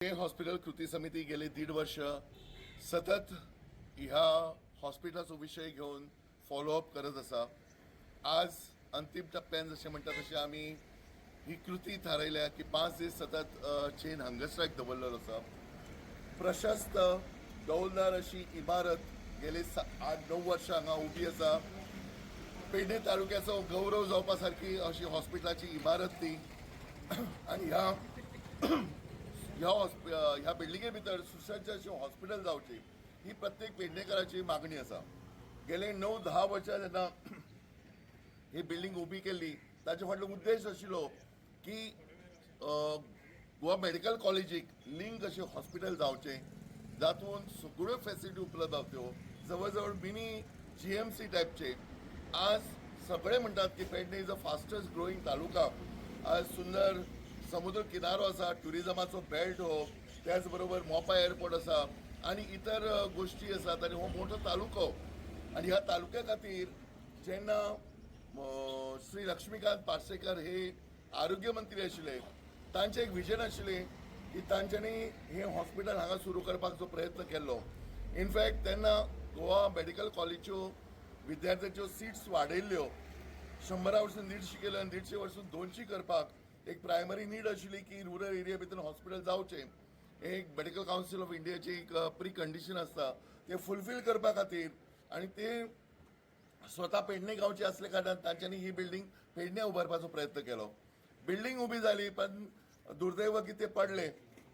हे हॉस्पिटल कृती समिती गेले 1.5 वर्ष सतत ह्या हॉस्पिटलाचो विषय घेऊन फॉलोअप करत असा. आज अंतिम टप्प्यान जशें म्हणटा तशें आमी ही कृती थारायल्या की 5 दीस सतत चेन हंगर स्ट्रायक दवरलेलो आसा. प्रशस्त डौलदार अशी इमारत गेली 8-9 वर्सां हांगा उबी आसा. पेडणे तालुक्याचो गौरव जावपा सारकी अशी हॉस्पिटलाची इमारत ती. आणि ह्या बिल्डिंगे भितर सुसज्ज अशी हॉस्पिटल जावची ही प्रत्येक पेडणेकाराची मागणी आसा. गेले 9-10 वर्सां जेन्ना ही बिल्डिंग उबी केल्ली ताचे फाटलो उद्देश आशिल्लो की गोवा मेडिकल कॉलेजीक लिंक अशें हॉस्पिटल जावचें जातून सगळ्यो फॅसिलिटी उपलब्ध जावच्यो. जवळ जवळ मिनी GMC टायपचे. आज सगळे म्हणटात की Pedne is a fastest growing taluka. आज सुंदर समुद्र किनारो आसा, ट्युरिजमाचो बेल्ट हो, त्याचबरोबर मोपा एअरपोर्ट आसा आणि इतर गोष्टी आसात आणि हो मोठो तालुको. आणि ह्या तालुक्या खातीर जेन्ना श्री लक्ष्मीकांत पार्सेकर हे आरोग्य मंत्री आशिल्ले तांचें एक विजन आशिल्लें की तांच्यांनी हे हॉस्पिटल हांगा सुरू करपाचो प्रयत्न केल्लो. इनफॅक्ट तेन्ना गोवा मेडिकल कॉलेजच्यो विद्यार्थ्यांच्यो सीट्स वाडयल्ल्यो. 100 वरसून 150 केल्यो आनी 150 वरसून 200 करपाक एक प्रायमरी नीड आशिल्ली की रुरल एरिया भितर हॉस्पिटल जावचें. एक मेडिकल कावन्सिल ऑफ इंडियाची एक प्री कंडिशन आसता ते फुलफील करपा खातीर आणि ते स्वता पेडणे गांवचे असले कारणान तांच्यांनी ही बिल्डिंग पेडणे उबारपाचो प्रयत्न केलो. बिल्डिंग उबी जाली पण दुर्दैव की ते पडले.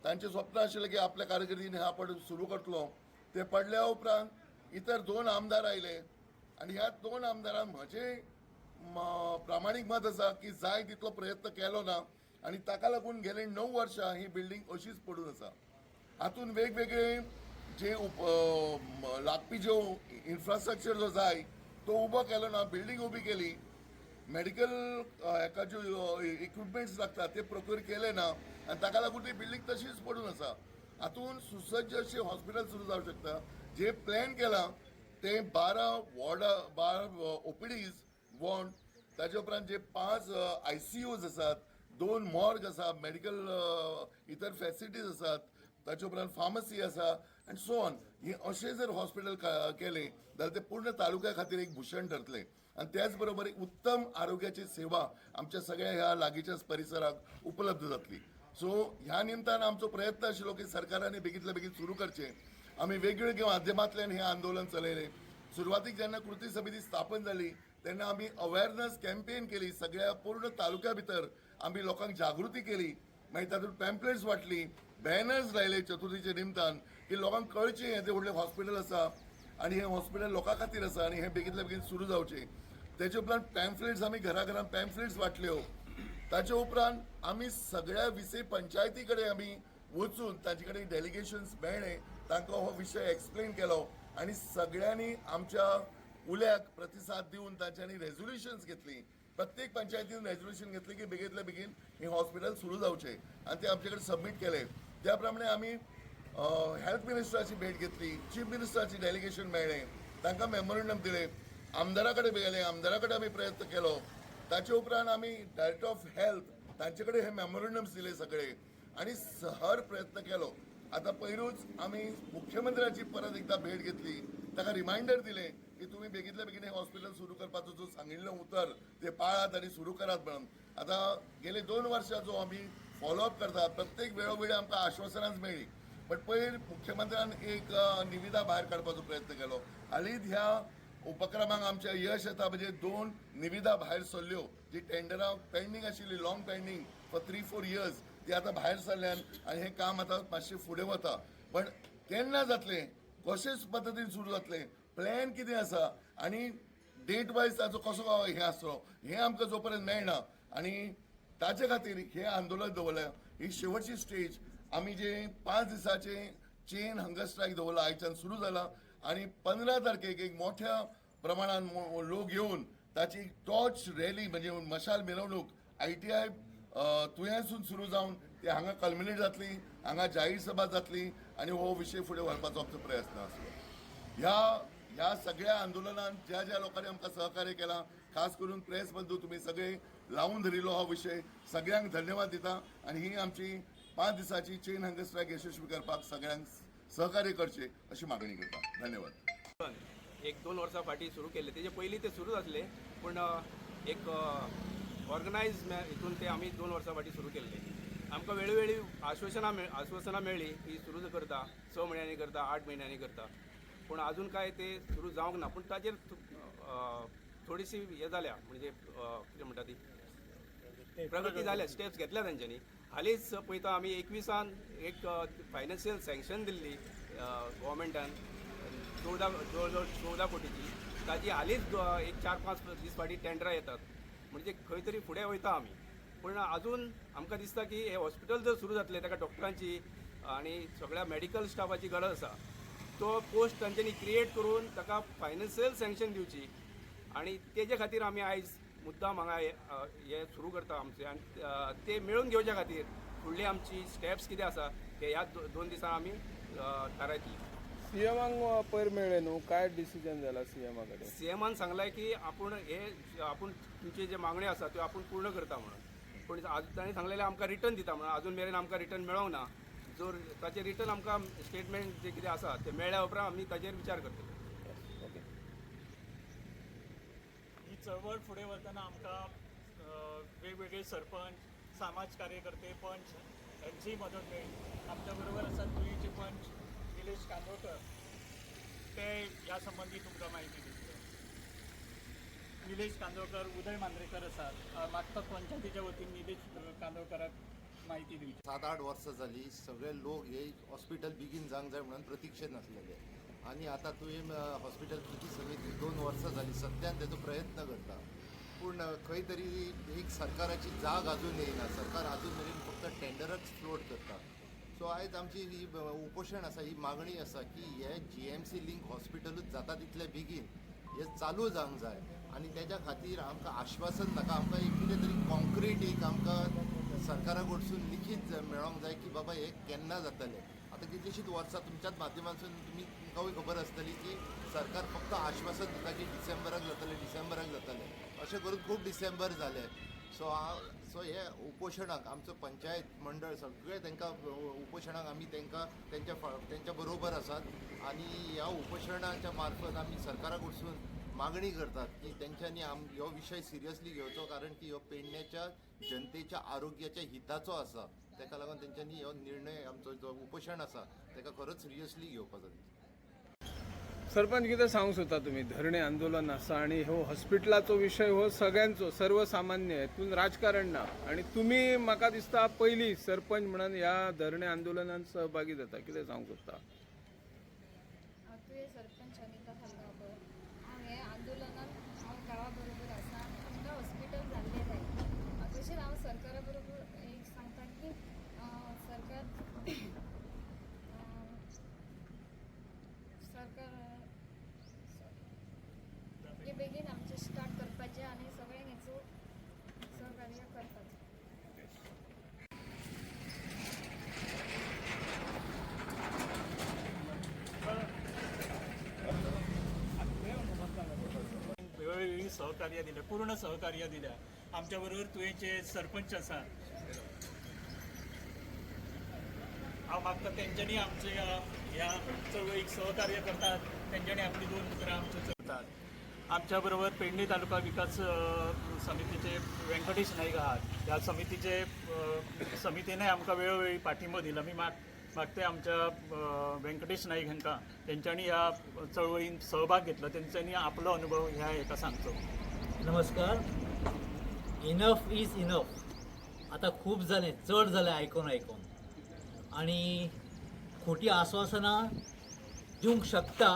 तांचे स्वप्न आशिल्लें की आपल्या कारकिर्दीन हे आपण सुरू करतलो. ते पडल्या उपरांत इतर 2 आमदार आयले आणि ह्या 2 आमदारांक म्हजें प्रामाणीक मत आसा की जाय तितलो प्रयत्न केलो ना आणि ताका लागून गेले 9 वर्सां ही बिल्डिंग अशीच पडून आसा. हातून वेगवेगळे जे लागपी जो इन्फ्रास्ट्रक्चर जो जाय तो उबो केलो ना. बिल्डिंग उबी केली, मेडिकल हेका ज्यो इक्विपमेंट्स लागतात ते प्रोक्यूर केले ना आणि ताका लागून ती बिल्डिंग तशीच पडून आसा. हातून सुसज्ज अशें हॉस्पिटल सुरू जावंक शकता. जे प्लॅन केला ते 12 OPDs वॉर्ड, ताचे उपरांत जे 5 ICUs आसात, 2 मॉर्ग आसा, मेडिकल इतर फॅसिलिटीज आसात, ताचे उपरांत फार्मसी आसा अँड सो ऑन. हे अशें जर हॉस्पिटल केले जाल्यार ते पूर्ण तालुक्या खातीर एक भूषण ठरतलें आणि त्याच बरोबर एक उत्तम आरोग्याची सेवा आमच्या सगळ्या ह्या लागींच्या परिसराक उपलब्ध जातली. सो ह्या निमतान आमचो प्रयत्न आशिल्लो की सरकारान बेगींतल्या बेगीन सुरू करचें. आमी वेगवेगळ्या माध्यमांतल्यान हें आंदोलन चलयलें. सुरवातीक जेन्ना कृती समिती स्थापन जाली तेन्ना आमी अवेअरनेस कॅम्पेन केली. सगळ्या पूर्ण तालुक्या भितर आमी लोकांक जागृती केली. मागीर तातूंत पॅम्पलेट्स वाटली, बॅनर्स लायले चतुर्थीचे निमतान की लोकांक कळचें हें तें व्हडलें हॉस्पिटल आसा आणि हें हॉस्पिटल लोकां खातीर आसा आणि हें बेगींतल्या बेगीन सुरू जावचें. तेचे उपरांत पॅम्पलेट्स आमी घराघरांत पॅम्पलेट्स वाटल्यो. ताचे उपरांत आमी सगळ्या 20 पंचायती कडेन आमी वचून तांचे कडेन डेलिगेशन्स मेळ्ळे, तांकां हो विशय एक्सप्लेन केलो आणि सगळ्यांनी आमच्या उल्याक प्रतिसाद दिवन तांच्यांनी रेझोल्युशन्स घेतली. प्रत्येक पंचायतीन रेझोल्युशन घेतली की बेगींतल्या बेगीन हे हॉस्पिटल सुरू जावचें आणि ते आमचे कडेन सबमीट केले. त्या प्रमाणे आमी हेल्थ मिनिस्टराची भेट घेतली, चीफ मिनिस्टराची डेलिगेशन मेळ्ळें, तांकां मेमोरंडम दिले, आमदारा कडेन गेले, आमदारा कडेन आमी प्रयत्न केलो. ताचे उपरांत आमी डायरेक्टर ऑफ हेल्थ तांचे कडेन हे मेमोरंडम्स दिले सगळे आणि सहर प्रयत्न केलो. आता पयरूच आमी मुख्यमंत्र्याची परत एकदा भेट घेतली, ताका रिमांयडर दिले की तुम्ही बेगींतल्या बेगीन हे हॉस्पिटल सुरू करपाचो जो सांगिल्लो उतर ते पाळात आणि सुरू करात म्हणून. आता गेले 2 वर्सां जो आमी फॉलोअप करतात प्रत्येक वेळोवेळी आमकां आश्वासनांच मेळ्ळी. पण पयर मुख्यमंत्र्यान एक निविदा भायर काडपाचो प्रयत्न केलो. हालींच ह्या उपक्रमाक आमचें यश येता म्हणजे 2 निविदा भायर सरल्यो जी टेंडरां पेंडींग आशिल्ली, लॉंग पेंडींग फॉर 3-4 years ती आतां भायर सरल्यान आणि हें काम आतां मातशें फुडें वता. पण केन्ना जातलें, कशेच पद्दतीन सुरू जातलें, प्लॅन कितें आसा आणि डेट वायज ताचो कसो हें आसलो हें आमकां जो पर्यंत मेळना आणि ताचे खातीर हें आंदोलन दवरलें. ही शेवटची स्टेज. आमी जे 5 दिसाचे चेन हंगर स्ट्रायक दवरला आयच्यान सुरू जाला आणि 15 तारखेक एक मोठ्या प्रमाणात लोक येवन ताची टॉर्च रॅली म्हणजे मशाल मिरवणूक ITI तुयेंसून सुरू जावन ती हांगा कल्मिनेट जातली, हांगा जाहीर सभा जातली आणि हो विशय फुडें व्हरपाचो आमचो प्रयत्न आसलो. ह्या सगळ्या आंदोलनात ज्या ज्या लोकांनी आमकां सहकार्य केला, खास करून प्रेस बंधू तुम्ही सगळे लावून धरिल्लो हो विषय, सगळ्यांक धन्यवाद दिता आणि ही आमची 5 दिसाची चेन हंगर स्ट्रायक यशस्वी करपाक सगळ्यांक सहकार्य करचे अशी मागणी करता. धन्यवाद. 1-2 वर्सां फाटीं सुरू केले, तेजे पयलीं ते सुरू जातले, पूण एक ऑर्गनायज हितून ते आमी 2 वर्सां फाटीं सुरू केल्ले. आमकां वेळोवेळी आश्वासनां मेळ्ळी की सुरू करता, 6 म्हयन्यांनी करता, 8 म्हयन्यांनी करता, पूण अजून काय ते सुरू जावंक ना. पूण ताजेर थोडीशी हे जाल्या, म्हणजे कितें म्हणटा ती प्रगती जाल्या, स्टेप्स घेतल्या तांच्यांनी. हालींच पळयता आमी 21 एक फायनान्शियल सँक्शन दिल्ली गव्हर्मेंटान जवळ जवळ 14 कोटीची. ताजी हालींच एक 4-5 दीस फाटीं टेंडरां येतात, म्हणजे खंय तरी फुडें वयता आमी. पूण अजून आमकां दिसता की हे हॉस्पिटल जर सुरू जातलें, ताका डॉक्टरांची आनी सगळ्या मेडिकल स्टाफाची गरज आसा. तो पोस्ट तांच्यांनी क्रिएट करून ताका फायनान्शियल सँक्शन दिवची, आनी तेजे खातीर आमी आयज मुद्दाम हांगा हे सुरू करता आमचे. आनी ते मेळून घेवच्या खातीर फुडली आमची स्टेप्स कितें आसा ते ह्या 2 दिसां आमी थारायतली. सीएमांक पयर मेळ्ळे न्हू, काय डिसिजन जाला सीएमा कडेन? सीएमान सांगलाय की आपूण तुमचे जे मागण्यो आसा त्यो आपूण पूर्ण करता म्हणून. पूण तांणी सांगलेलें आमकां रिटर्न दिता म्हणून. अजून मेरेन आमकां रिटर्न मेळोंक ना. जर ताचें रिटर्न आमकां स्टेटमेंट जे कितें आसा ते मेळ्ळ्या उपरांत आमी ताचेर विचार करतले. ओके. ही चळवळ फुडें वतना आमकां वेगवेगळे सरपंच, समाज कार्यकर्ते, पंच यांचीही मदत मेळ्ळी. आमच्या बरोबर आसात गोंयचे पंच निलेश कांदोळकर, ते ह्या संबंधी तुमकां म्हायती दितले. निलेश कांदोळकर, उदय मांद्रेकर आसात. मागता पंचायतीच्या वतीन निलेश कांदोळकराक म्हायती दिवची. 7-8 वर्सां जालीं सगळे लोक हे हॉस्पिटल बेगीन जावंक जाय म्हणून प्रतीक्षेत आसलेले, आनी आतां तुवें हॉस्पिटल कृती समिती 2 वर्सां जालीं सद्यान तेजो प्रयत्न करता, पूण खंय तरी एक सरकाराची जाग अजून येयना. सरकार अजून मेरेन फक्त टेंडरच फ्लोट करता. सो आयज आमची ही उपोशण आसा, ही मागणी आसा की हे GMC लिंक हॉस्पिटलूच जाता तितले बेगीन हे चालू जावंक जाय, आनी तेज्या खातीर आमकां आश्वासन नाका, आमकां एक कितें तरी कॉन्क्रीट एक आमकां सरकारा कडसून लिखीत मेळोंक जाय की बाबा हे केन्ना जातलें. आतां कितलींशींच वर्सां तुमच्याच माध्यमांतसून तुमकांय खबर आसतली की सरकार फक्त आश्वासन दिता की डिसेंबराक जातलें अशें करून खूब डिसेंबर जाले. सो हे उपोशणाक आमचो पंचायत मंडळ सगळे तांकां उपोशणाक आमी तेंच्या बरोबर आसात, आनी ह्या उपोशणाच्या मार्फत आमी सरकारा कडसून मागणी करतात की तेंच्यांनी हो विशय सिरियसली घेवचो, कारण की हो पेडण्याच्या जनतेच्या आरोग्याच्या हिताचो आसा. ताका लागून तेंच्यांनी हो निर्णय आमचो जो उपोशण आसा ताका खरोच सिरियसली घेवपाचो. सरपंच कितें सांगूंक सोदता तुमी? धरणे आंदोलन आसा आनी हो हॉस्पिटलाचो विशय हो सगळ्यांचो, सर्वसामान्य, हितून राजकारण ना, आनी तुमी म्हाका दिसता पयली सरपंच म्हणून ह्या धरणे आंदोलनात सहभागी जाता. कितें सांगूंक सोदता? तुवें सरपंच अनिता खालगांवकर. हांव हे आंदोलनात हांव गांवा बरोबर आसा. आमकां हॉस्पिटल जाल्लें जाय. तशेंच हांव सरकारा बरोबर एक सांगता की सरकार हे बेगीन आमचे स्टार्ट करपाचें आनी सगळ्यांक हेचो सहकार्य करपाचें. वेगवेगळी सहकार्य दिल्या, पूर्ण सहकार्य दिल्या. आमच्या बरोबर तुवेंचे सरपंच आसात. हांव मागता तेंच्यांनी आमच्या ह्या चळवळीक सहकार्य करतात, तेंच्यांनी आपली 2 उतरां आमच्या चलतात. आमच्या बरोबर पेडणे तालुका विकास समितीचे व्यंकटेश नाईक आहात. ह्या समितीने आमकां वेळोवेळी पाठिंबो दिला. मी मागते आमच्या व्यंकटेश नाईक हांकां तेंच्यांनी ह्या चळवळीन सहभाग घेतला, तेंच्यांनी आपलो अनुभव ह्या हेका सांगचो. नमस्कार. Enough is enough. आता खूप जालें, चड जालें आयकून आनी खोटी आश्वासनां दिवंक शकता,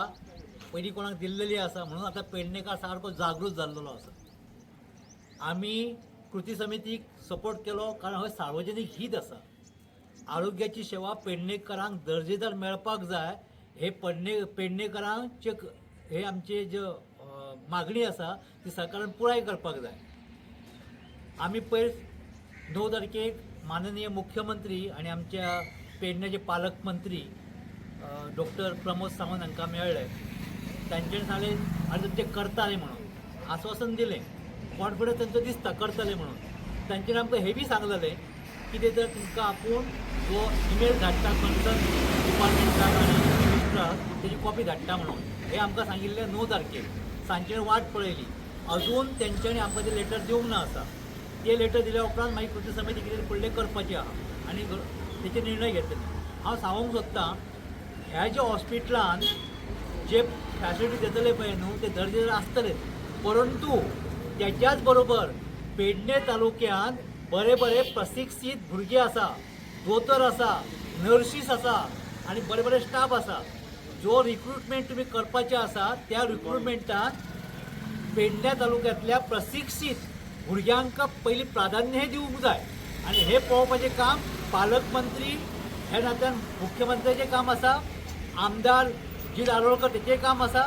पयलीं कोणाक दिल्लेली आसा, म्हणून आतां पेडणेकार सारको जागृत जाल्लो आसा. आमी कृती समितीक सपोर्ट केलो कारण हो सार्वजनीक हीत आसा. आरोग्याची सेवा पेडणेकरांक दर्जेदार मेळपाक जाय, हे पेडणेकरांचे हे आमचे जे मागणी आसा ती सरकारान पुराय करपाक जाय. आमी पयर 9 तारखेक माननीय मुख्यमंत्री आनी आमच्या पेडण्याचे पालकमंत्री डॉक्टर प्रमोद सावंत हांकां मेळ्ळे. तांच्यांनी सांगलें आनी ते करताले म्हणून आश्वासन दिलें, कॉन्फिडन्स तांचो दिसता करतले म्हणून. तांच्यांनी आमकां हे बी सांगलेलें कितें तर तुमकां आपूण तो ईमेल धाडटा कन्सर्न डिपार्टमेंटाक आनी मिनिस्टराक तेजी कॉपी धाडटा म्हणून हे आमकां सांगिल्लें 9 तारखेक सांजचे वाट पळयली अजून तेंच्यांनी आमकां ते लेटर दिवंक ना आसा ते लेटर दिल्या उपरांत मागीर कृती समिती कितें फुडलें करपाचें आहा आनी तेचे निर्णय घेतले हांव सांगूंक सोदतां ह्या ज्या हॉस्पिटलान जे फॅसिलिटी दितले पळय न्हू ते दर्जेदार आसतले परंतु त्याच्याच बरोबर पेडणे तालुक्यांत बरे बरे प्रशिक्षीत भुरगे आसा दोतोर आसा नर्सीस आसा आनी बरे बरे स्टाफ आसा जो रिक्रुटमेंट तुमी करपाचे आसा त्या रिक्रुटमेंटान पेडण्या तालुक्यांतल्या प्रशिक्षीत भुरग्यांक पयलीं प्राधान्य हे दिवंक जाय आनी हे पळोवपाचें काम पालकमंत्री ह्या नात्यान मुख्यमंत्र्याचें काम आसा आमदार जी दारोळकर तेचें काम आसा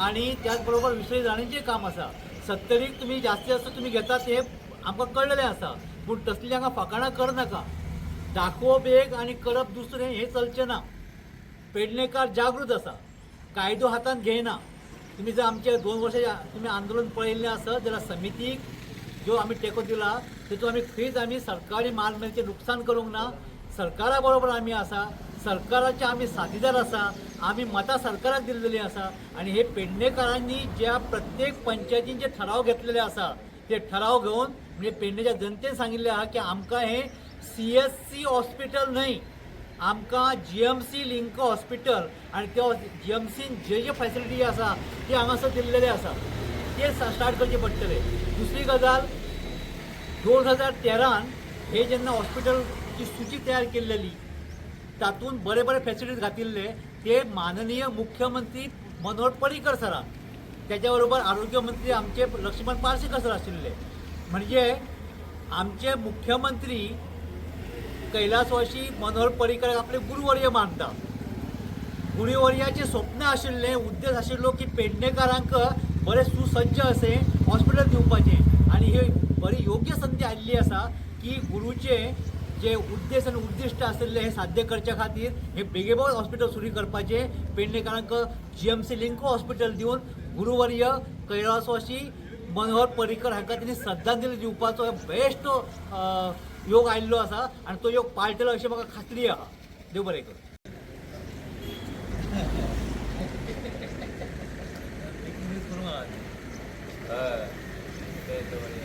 आनी त्याच बरोबर विश्वजीत राणेंचें काम आसा 70क तुमी जास्त तुमी घेतात ते आमकां कळलेलें आसा पूण तसलीं हांगा फकाणां करनाका दाखोवप एक आनी करप दुसरें हें चलचें ना पेडणेकार जागृत आसा कायदो हातांत घेयना तुमी जर आमचे 2 वर्सां तुमी आंदोलन पळयल्लें आसत जाल्यार समितीक जो आमी टेको दिला तेतून आमी खंयच आमी सरकारी मालमत्तेचें लुकसाण करूंक ना सरकारा बरोबर आमी आसा सरकाराचे आमी साथीदार आसा आमी मतां सरकाराक दिल्लेलीं आसा आनी हे पेडणेकारांनी ज्या प्रत्येक पंचायतीन जे ठराव घेतलेले आसा ते ठराव घेवन म्हणजे पेडणेच्या जनतेन सांगिल्लें आहा की आमकां हे CSC हॉस्पिटल न्हय आमकां GMC लिंक हॉस्पिटल आनी त्या GMCन जे फॅसिलिटी आसा ते हांगासर दिल्लेले आसा ते स्टार्ट करचे पडटले दुसरी गजाल 2013 हे जेन्ना हॉस्पिटलची सूची तयार केल्लेली तातूंत बरे बरे फॅसिलिटीज घातिल्ले ते माननीय मुख्यमंत्री मनोहर पर्रीकर सरान त्याच्या बरोबर आरोग्य मंत्री आमचे लक्ष्मण पार्सेकर सर आशिल्ले म्हणजे आमचे मुख्यमंत्री कैलासवासी मनोहर पर्रीकर आपले गुरुवर्य मानता गुरुवर्याचे स्वप्न आशिल्लें उद्देश आशिल्लो की पेडणेकारांक बरे सुसज्ज असे हॉस्पिटल दिवपाचे आनी ही बरी योग्य संधी आयिल्ली आसा की गुरुचे जे उद्देश आनी उद्दिश्ट आशिल्ले हे साध्य करच्या खातीर हे बेगीबेग हॉस्पिटल सुरू करपाचे पेडणेकारांक GMC लिंको हॉस्पिटल दिवन गुरुवर्य कैलासवासी मनोहर पर्रीकर हांकां तेणी श्रद्धांजली दिवपाचो बेस्ट योग आयिल्लो आसा आनी तो योग पाळटलो अशी म्हाका खात्री आहा देव बरें कर हय